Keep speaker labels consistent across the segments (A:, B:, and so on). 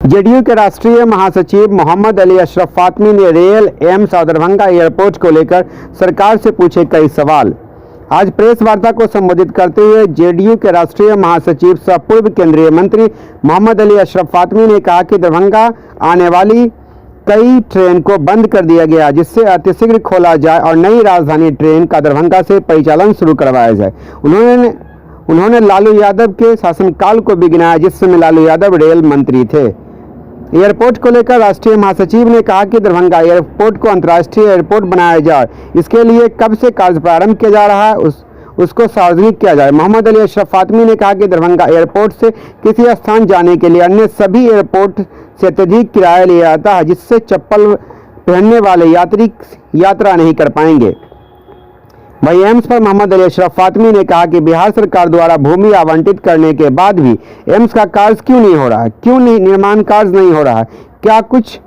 A: JDU के राष्ट्रीय महासचिव मोहम्मद अली अशरफ फातमी ने रेल, एम्स और दरभंगा एयरपोर्ट को लेकर सरकार से पूछे कई सवाल। आज प्रेस वार्ता को संबोधित करते हुए जेडीयू के राष्ट्रीय महासचिव सह पूर्व केंद्रीय मंत्री मोहम्मद अली अशरफ फातमी ने कहा कि दरभंगा आने वाली कई ट्रेन को बंद कर दिया गया, जिससे अतिशीघ्र खोला जाए और नई राजधानी ट्रेन का दरभंगा से परिचालन शुरू करवाया जाए। उन्होंने लालू यादव के शासनकाल को भी गिनाया, जिस समय लालू यादव रेल मंत्री थे। एयरपोर्ट को लेकर राष्ट्रीय महासचिव ने कहा कि दरभंगा एयरपोर्ट को अंतर्राष्ट्रीय एयरपोर्ट बनाया जाए। इसके लिए कब से कार्य प्रारंभ किया जा रहा है, उसको सार्वजनिक किया जाए। मोहम्मद अली अशरफ फातमी ने कहा कि दरभंगा एयरपोर्ट से किसी स्थान जाने के लिए अन्य सभी एयरपोर्ट से अत्यधिक किराया लिया जाता है, जिससे चप्पल पहनने वाले यात्री यात्रा नहीं कर पाएंगे। वहीं एम्स पर मोहम्मद अली अशरफ फातमी ने कहा कि बिहार सरकार द्वारा भूमि आवंटित करने के बाद भी एम्स का कार्य क्यों नहीं हो रहा है, क्यों निर्माण कार्य नहीं हो रहा है, क्या कुछ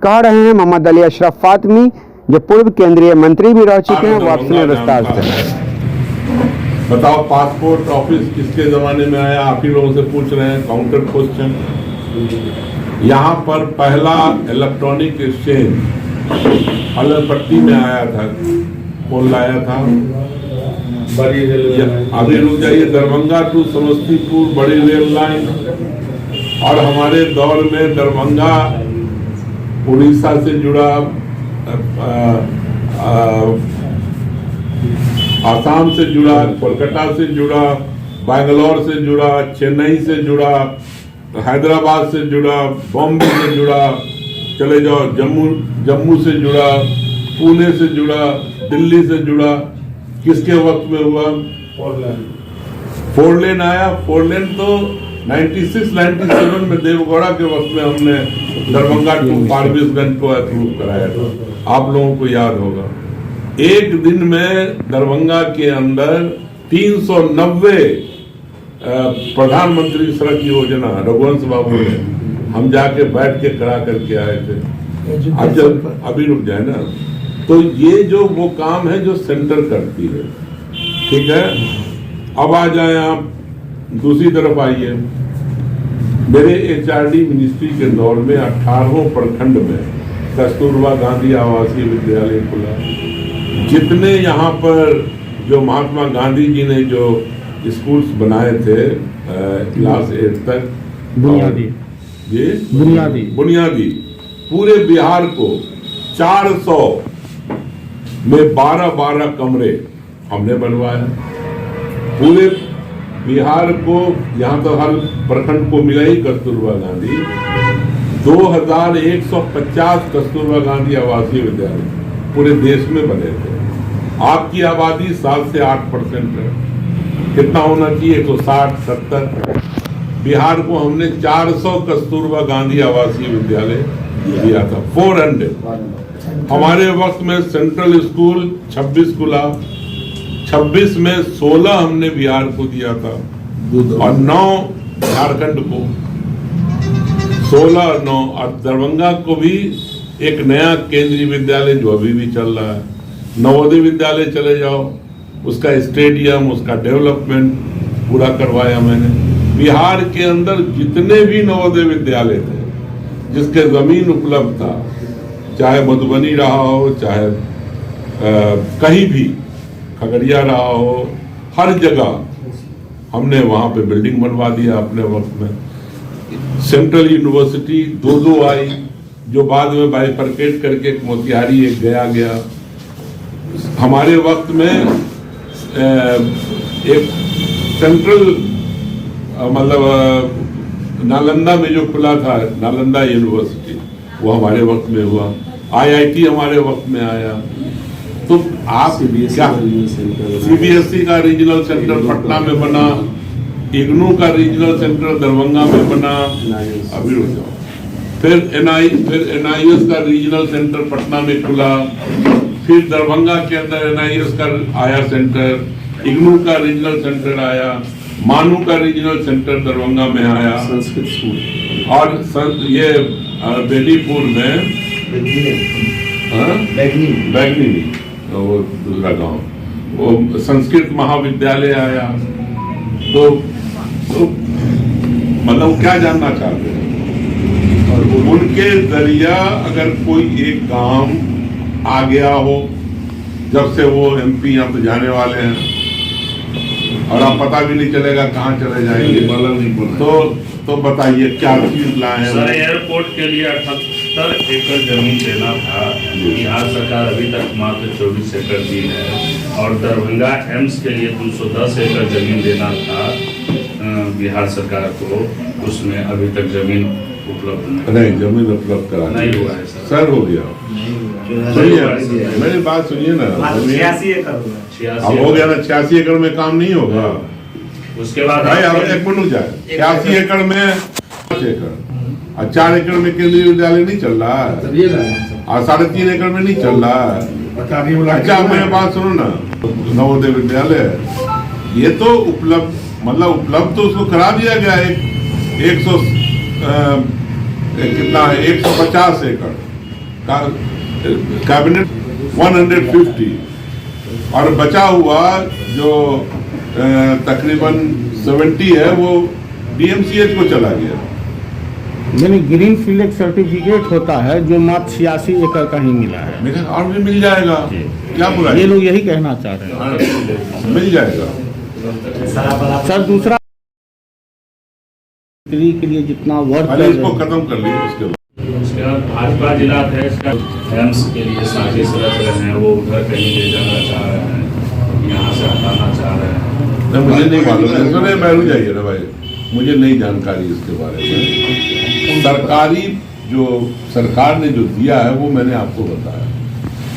A: कह रहे हैं मोहम्मद अली अशरफ फातमी, जो पूर्व केंद्रीय मंत्री भी रह चुके हैं। वो आपसे विस्तार से
B: बताओ, पासपोर्ट ऑफिस किसके जमाने में आया? आप ही लोगों से पूछ रहे हैं, काउंटर क्वेश्चन। यहाँ पर पहला इलेक्ट्रॉनिक एक्सचेंज अलरपट्टी में आया था, कौन लाया था? बड़ी रेलवे। अभी रुक जाइए, दरभंगा टू समस्तीपुर बड़ी रेल लाइन, और हमारे दौर में दरभंगा उड़ीसा से जुड़ा, आसाम से जुड़ा, कोलकाता से जुड़ा, बैंगलोर से जुड़ा, चेन्नई से जुड़ा, हैदराबाद से जुड़ा, बॉम्बे से जुड़ा, चले जाओ जम्मू से जुड़ा, पुणे से जुड़ा, दिल्ली से जुड़ा। किसके वक्त में हुआ? फोर लेन आया। फोर लेन तो 96-97 में देवगौड़ा के वक्त में हमने दरभंगा टू फारबिसगंज को अप्रूव कराया था, आप लोगों को याद होगा। एक दिन में दरभंगा के अंदर 390 प्रधानमंत्री सड़क योजना रघुवंश बाबू ने, हम जाके बैठ के करा करके आए थे। अब जब अभी रुक जाए ना, तो ये जो वो काम है जो सेंटर करती है, ठीक है। अब आ जाए आप दूसरी तरफ आइए। मेरे एचआरडी मिनिस्ट्री के दौर में 18 प्रखंड में कस्तूरबा गांधी आवासीय विद्यालय खुला। जितने यहाँ पर जो महात्मा गांधी जी ने जो स्कूल्स बनाए थे क्लास 8 तक, बुनियादी पूरे बिहार को 400 में 12-12 कमरे हमने बनवाया। पूरे बिहार को, यहाँ तो हर प्रखंड को मिला ही कस्तूरबा गांधी। 2150 कस्तूरबा गांधी आवासीय विद्यालय पूरे देश में बने थे। आपकी आबादी 7 से 8% है, कितना होना चाहिए? 160-70। बिहार को हमने 400 कस्तूरबा गांधी आवासीय विद्यालय दिया था, 400। हमारे वक्त में सेंट्रल स्कूल 26 खुला, 26 में 16 हमने बिहार को दिया था और 9 झारखंड को, 16 और 9। और दरभंगा को भी एक नया केंद्रीय विद्यालय जो अभी भी चल रहा है, नवोदय विद्यालय चले जाओ, उसका स्टेडियम, उसका डेवलपमेंट पूरा करवाया मैंने। बिहार के अंदर जितने भी नवोदय विद्यालय थे जिसके जमीन उपलब्ध था, चाहे मधुबनी रहा हो, चाहे कहीं भी खगड़िया रहा हो, हर जगह हमने वहां पे बिल्डिंग बनवा दिया अपने वक्त में। सेंट्रल यूनिवर्सिटी 2 आई, जो बाद में बाइफरकेट करके एक मोतिहारी, एक गया। हमारे वक्त में एक सेंट्रल मतलब नालंदा में जो खुला था, नालंदा यूनिवर्सिटी, वो हमारे वक्त में हुआ। IIT हमारे वक्त में आया। तो आप क्या, CBSE का रीजनल सेंटर पटना में बना, इग्नू का रीजनल सेंटर दरभंगा में बना, अभी रुक जाओ। फिर NIS का रीजनल सेंटर पटना में खुला, फिर दरभंगा के अंदर NIS का आया सेंटर, इग्नू का रीजनल सेंटर आया, मानू का रीजनल सेंटर दरभंगा में आया, संस्कृत स्कूल, और ये बेलीपुर में बैगनी वो दूसरा गांव, वो संस्कृत महाविद्यालय आया। तो मतलब क्या जानना चाहते हैं? उनके जरिया अगर कोई एक काम आ गया हो, जब से वो एमपी यहाँ पे जाने वाले हैं और अब पता भी नहीं चलेगा कहाँ चले जाएंगे, तो बताइए क्या चीज लाए हैं?
C: सर, एयरपोर्ट के लिए 78 एकड़ जमीन देना था, बिहार सरकार अभी तक मात्र 24 एकड़ दी है। और दरभंगा एम्स के लिए 210 एकड़ जमीन देना था बिहार सरकार को, उसमें अभी तक जमीन उपलब्ध
B: नहीं, जमीन उपलब्ध करा
C: नहीं हुआ है
B: सर, हो गया। सुनिए मेरी बात, सुनिए ना,
C: 86 एकड़
B: अब हो गया ना। 86 एकड़ में काम नहीं होगा।
C: उसके बाद
B: भाई अब एक मिनट जाए, 86 एकड़ में 5 एकड़ और 4 एकड़ में केंद्रीय विद्यालय नहीं चल रहा है, और 3.5 एकड़ में नहीं चल रहा है। अच्छा मेरे बात सुनो ना, नवोदय विद्यालय ये तो उपलब्ध, मतलब उपलब्ध तो उसको करा दिया गया। कितना है, 150 एकड़ का कैबिनेट 150, और बचा हुआ जो तकरीबन 70 है वो डीएमसीएच को चला गया।
D: यानी ग्रीन फील्ड एक सर्टिफिकेट होता है जो मात्र 86 एकड़ का ही मिला है।
B: मेरे और भी मिल जाएगा, क्या बुरा है?
D: ये लोग यही कहना चाह रहे हैं।
B: मिल जाएगा
D: सर, दूसरा के लिए जितना वर्क
B: पहले इसको खत्म कर लीजिए, उसके बाद
C: भाजपा जिला अध्यक्ष का एम्स के लिए साजिश रच रहे हैं, वो उधर कहीं ले जाना चाह रहे हैं, यहाँ से हटाना चाह रहे हैं।
B: मुझे नहीं मालूम है, सुने बैठ जाइए ना भाई, मुझे नहीं जानकारी इसके बारे में। सरकारी जो सरकार ने जो दिया है वो मैंने आपको बताया,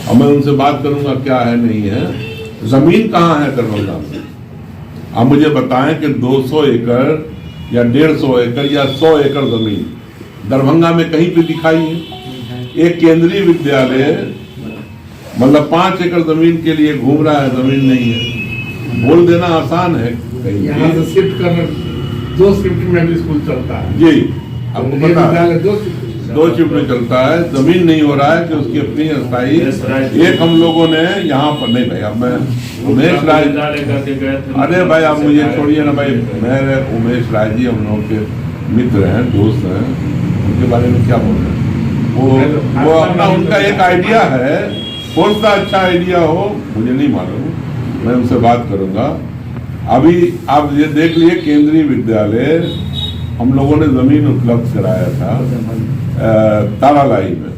B: और मैं उनसे बात करूंगा क्या है नहीं है। जमीन कहाँ है दरभंगा में? आप मुझे बताएं कि 200 एकड़ या 150 एकड़ या 100 एकड़ जमीन दरभंगा में कहीं पे दिखाई है? एक केंद्रीय विद्यालय मतलब 5 एकड़ जमीन के लिए घूम रहा है, जमीन नहीं है। बोल देना आसान है, कहीं
E: यहाँ से शिफ्ट करना, 2 शिफ्ट में स्कूल चलता है
B: जी, आपको पता है
E: 2
B: शिफ्ट में चलता है, जमीन नहीं हो रहा है कि उसकी अपनी अस्थायी। एक हम लोगों ने यहाँ पर नहीं भाई, अब मैं उमेश राय, अरे भाई आप मुझे छोड़िए ना भाई, मेरे उमेश राय जी हम लोगों के मित्र हैं, दोस्त हैं, उनके बारे में क्या बोल रहे हैं? वो अपना उनका एक आइडिया है, कौन सा अच्छा आइडिया हो मुझे नहीं मालूम, मैं उनसे बात करूंगा। अभी आप ये देख लिए, केंद्रीय विद्यालय हम लोगों ने जमीन उपलब्ध कराया था तारालाई में।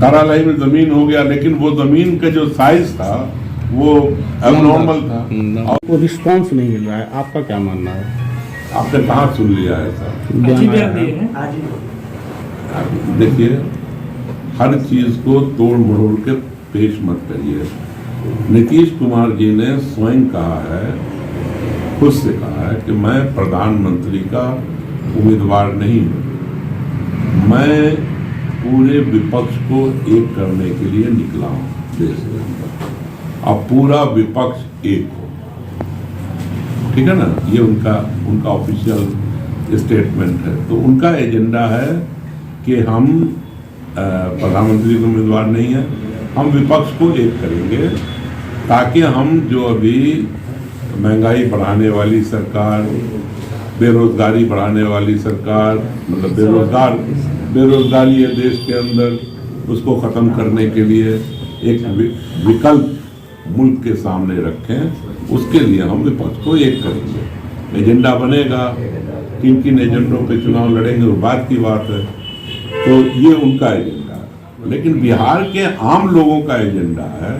B: तारालाई में जमीन हो गया, लेकिन वो जमीन का जो साइज था वो एबनॉर्मल था,
D: आपको रिस्पॉन्स नहीं मिल रहा है। आपका क्या मानना है?
B: आपने कहाँ सुन लिया ऐसा? देखिए, हर चीज को तोड़ मरोड़ के पेश मत करिए। नीतीश कुमार जी ने स्वयं कहा है, खुद से कहा है कि मैं प्रधानमंत्री का उम्मीदवार नहीं हूं, मैं पूरे विपक्ष को एक करने के लिए निकला हूं देश के अंदर, अब पूरा विपक्ष एक हो। ठीक है ना, ये उनका ऑफिशियल स्टेटमेंट है। तो उनका एजेंडा है कि हम प्रधानमंत्री के उम्मीदवार नहीं है, हम विपक्ष को एक करेंगे, ताकि हम जो अभी महंगाई बढ़ाने वाली सरकार, बेरोजगारी बढ़ाने वाली सरकार, मतलब बेरोजगारी है देश के अंदर, उसको ख़त्म करने के लिए एक विकल्प मुल्क के सामने रखें। उसके लिए हम विपक्ष को एक करेंगे। एजेंडा बनेगा, किन किन एजेंडों पे चुनाव लड़ेंगे वो बात की बात है। तो ये उनका एजेंडा है, लेकिन बिहार के आम लोगों का एजेंडा है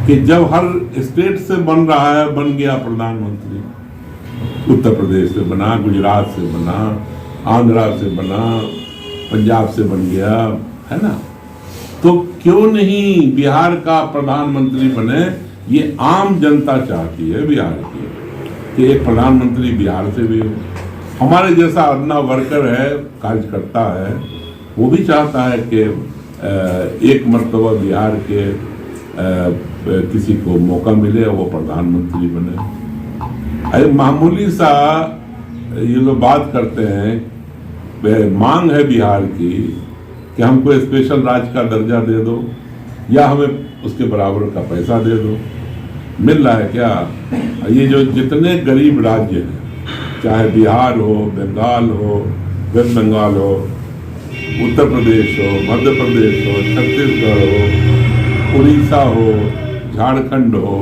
B: कि जब हर स्टेट से बन रहा है, बन गया प्रधानमंत्री, उत्तर प्रदेश से बना, गुजरात से बना, आंध्रा से बना, पंजाब से बन गया, है ना, तो क्यों नहीं बिहार का प्रधानमंत्री बने? ये आम जनता चाहती है बिहार की कि एक प्रधानमंत्री बिहार से भी हो। हमारे जैसा अन्ना वर्कर है, कार्यकर्ता है, वो भी चाहता है कि एक मर्तबा बिहार के किसी को मौका मिले और वो प्रधानमंत्री बने। अरे मामूली सा ये लोग बात करते हैं, मांग है बिहार की कि हमको स्पेशल राज्य का दर्जा दे दो या हमें उसके बराबर का पैसा दे दो। मिल रहा है क्या? ये जो जितने गरीब राज्य हैं, चाहे बिहार हो, बंगाल हो, वेस्ट बंगाल हो, उत्तर प्रदेश हो, मध्य प्रदेश हो, छत्तीसगढ़ हो, उड़ीसा हो, झारखंड हो,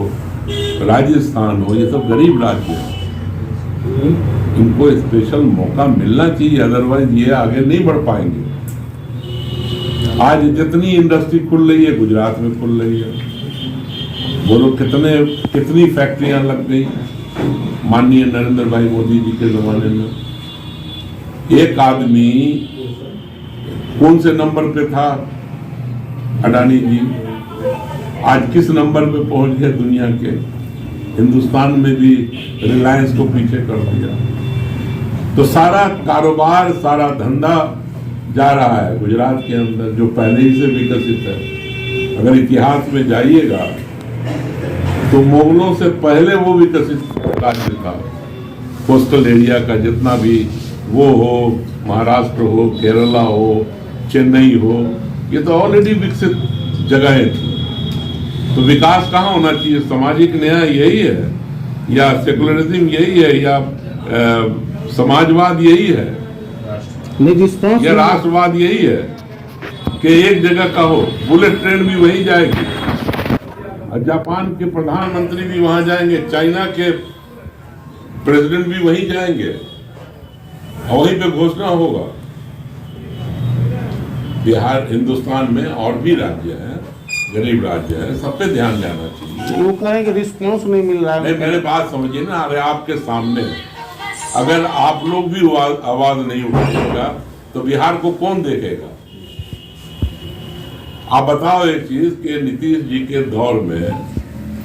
B: राजस्थान हो, ये सब गरीब राज्य हैं। इनको स्पेशल मौका मिलना चाहिए, अदरवाइज ये आगे नहीं बढ़ पाएंगे। आज जितनी इंडस्ट्री खुल रही है गुजरात में खुल रही है। बोलो कितनी फैक्ट्रियां लग गई माननीय नरेंद्र भाई मोदी जी के जमाने में। एक आदमी कौन से नंबर पे था, अडानी जी, आज किस नंबर पे पहुंच गए दुनिया के। हिंदुस्तान में भी रिलायंस को पीछे कर दिया। तो सारा कारोबार, सारा धंधा जा रहा है गुजरात के अंदर, जो पहले ही से विकसित है। अगर इतिहास में जाइएगा तो मुगलों से पहले वो विकसित राज्य था। कोस्टल एरिया का जितना भी वो हो, महाराष्ट्र हो, केरला हो, चेन्नई हो, ये तो ऑलरेडी विकसित जगहें थी। तो विकास कहाँ होना चाहिए? सामाजिक न्याय यही है, या सेकुलरिज्म यही है, या समाजवाद यही है, या राष्ट्रवाद यही है कि एक जगह का हो। बुलेट ट्रेन भी वहीं जाएगी, और जापान के प्रधानमंत्री भी वहां जाएंगे, चाइना के प्रेसिडेंट भी वहीं जाएंगे, और वहीं पे घोषणा होगा। बिहार, हिंदुस्तान में और भी राज्य हैं, गरीब राज्य है, सब पे ध्यान देना चाहिए।
D: वो कहें कि रिस्पॉन्स नहीं मिल रहा है।
B: नहीं, मेरे बात समझिए ना, अरे आपके सामने अगर आप लोग भी आवाज नहीं उठाएगा तो बिहार को कौन देखेगा? आप बताओ एक चीज कि नीतीश जी के दौर में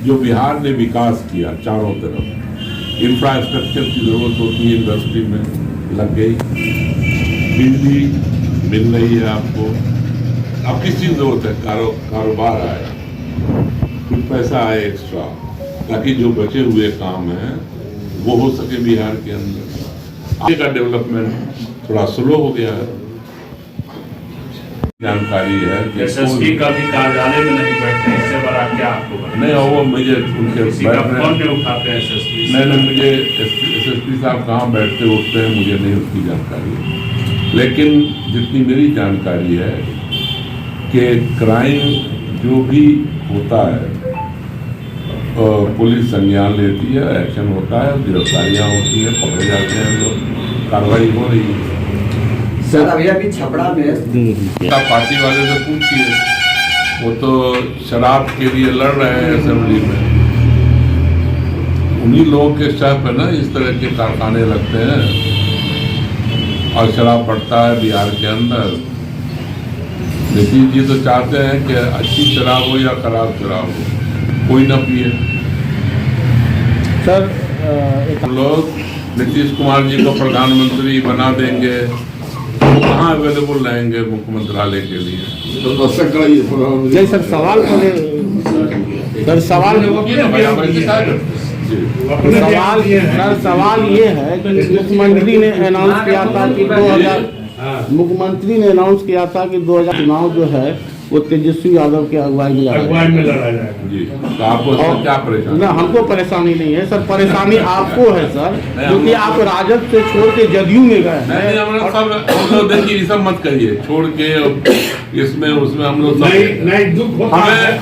B: जो बिहार ने विकास किया चारों तरफ, इंफ्रास्ट्रक्चर की जरूरत होती है, इंडस्ट्री में लग गई, बिजली मिल रही है आपको। अब किस चीज जरूरत है? कारोबार आए, कुछ पैसा आए एक्स्ट्रा, ताकि जो बचे हुए काम हैं वो हो सके बिहार के अंदर। आगे का डेवलपमेंट थोड़ा स्लो हो गया है। जानकारी है कि
C: एसएसपी का भी कार्यालय में नहीं बैठते, इससे बड़ा क्या आपको बता?
B: नहीं, वो मुझे उनके
C: फोन में उठाते हैं एसएसपी।
B: नहीं, मुझे एसएसपी साहब कहाँ बैठते उठते हैं मुझे नहीं उसकी जानकारी है। लेकिन जितनी मेरी जानकारी है कि क्राइम जो भी होता है पुलिस संज्ञान लेती है, एक्शन होता है, गिरफ्तारियां होती हैं, पकड़े जाते हैं लोग, कार्रवाई हो रही है।
F: सर अभी छपड़ा में
B: पार्टी वाले से पूछिए, वो तो शराब के लिए लड़ रहे हैं असेंबली में। उन्हीं लोगों के स्टाफ पे ना इस तरह के कारखाने लगते हैं और शराब बढ़ता है बिहार के अंदर। नीतीश जी तो चाहते हैं कि अच्छी शराब हो या खराब शराब हो, कोई ना पिए।
D: सर
B: हम लोग नीतीश कुमार जी को प्रधानमंत्री बना देंगे, वो कहाँ अवेलेबल रहेंगे मुख्यमंत्रालय के लिए?
D: नहीं सर, सवाल सवाल ये है कि मुख्यमंत्री ने अनाउंस किया था कि 2000 चुनाव जो है वो तेजस्वी यादव के अगुवाई में लड़ा जाएगा।
B: जी, तो आपको इसमें क्या परेशानी?
D: ना, हमको परेशानी नहीं है सर, परेशानी आपको है सर, क्योंकि आप राजद से छोड़ के जदयू में गए हैं।
B: नहीं, हम लोग देखिए, ये सब मत कहिए, छोड़ के इसमें उसमें हम लोग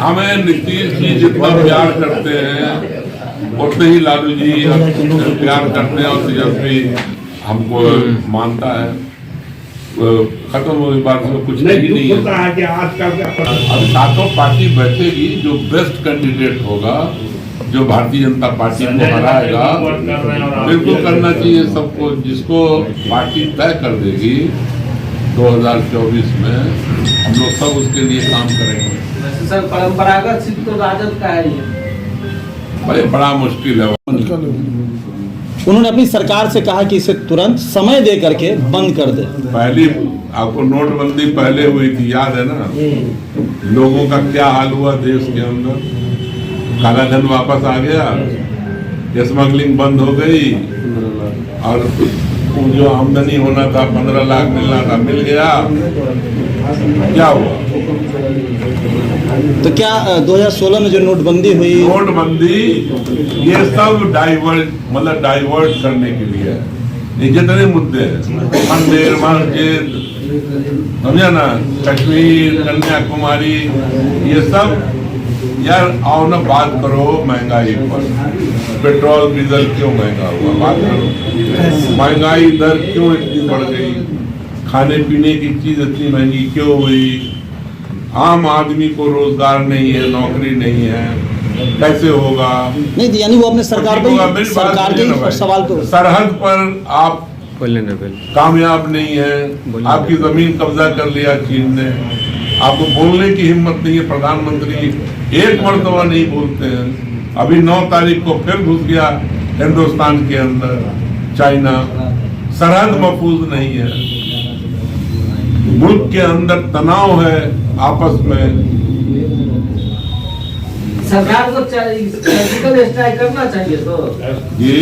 B: हमें नीतीश जी जितना प्यार करते हैं उतने ही लालू जी प्यार करते हैं, और तेजस्वी हमको मानता है। खत्म हो बात में कुछ नहीं है कि अब सातों पार्टी बैठेगी, जो बेस्ट कैंडिडेट होगा, जो भारतीय जनता पार्टी को हराएगा, बिल्कुल करना चाहिए सबको, जिसको पार्टी तय कर देगी 2024 में, हम लोग सब उसके लिए काम करेंगे।
F: सर परंपरागत सीट तो राजद का है,
B: भाई बड़ा मुश्किल है।
G: उन्होंने अपनी सरकार से कहा कि इसे तुरंत समय दे करके बंद कर दे।
B: पहली आपको नोटबंदी पहले हुई थी, याद है ना? लोगों का क्या हाल हुआ देश के अंदर, काला धन वापस आ गया, स्मगलिंग बंद हो गई, और जो आमदनी होना था 15 लाख मिलना था मिल गया। क्या हुआ?
G: तो क्या 2016 में जो नोटबंदी हुई,
B: नोटबंदी ये सब डाइवर्ट करने के लिए है। ये जितने मुद्दे हैं, मंदिर मस्जिद समझा ना, कश्मीर, कन्याकुमारी, ये सब यार आओ ना बात करो महंगाई पर। पेट्रोल डीजल क्यों महंगा हुआ, बात करो। महंगाई दर क्यों इतनी बढ़ गई, खाने पीने की चीज इतनी महंगी क्यों हुई, आम आदमी को रोजगार नहीं है, नौकरी नहीं है, कैसे होगा?
G: नहीं यानी वो अपने सरकार
B: होगा,
G: पे
B: मेरी बात
G: सरकार
B: सुनिए ना
G: के
B: भाई।
G: सवाल तो
B: सरहद पर आप कामयाब नहीं है, आपकी जमीन कब्जा कर लिया चीन ने, आपको बोलने की हिम्मत नहीं है, प्रधानमंत्री एक मर्तबा नहीं बोलते हैं। अभी 9 तारीख को फिर घुस गया हिंदुस्तान के अंदर चाइना, सरहद महफूज नहीं है, मुल्क के अंदर तनाव है आपस में।
F: सरकार को सर्जिकल स्ट्राइक करना चाहिए तो
B: ये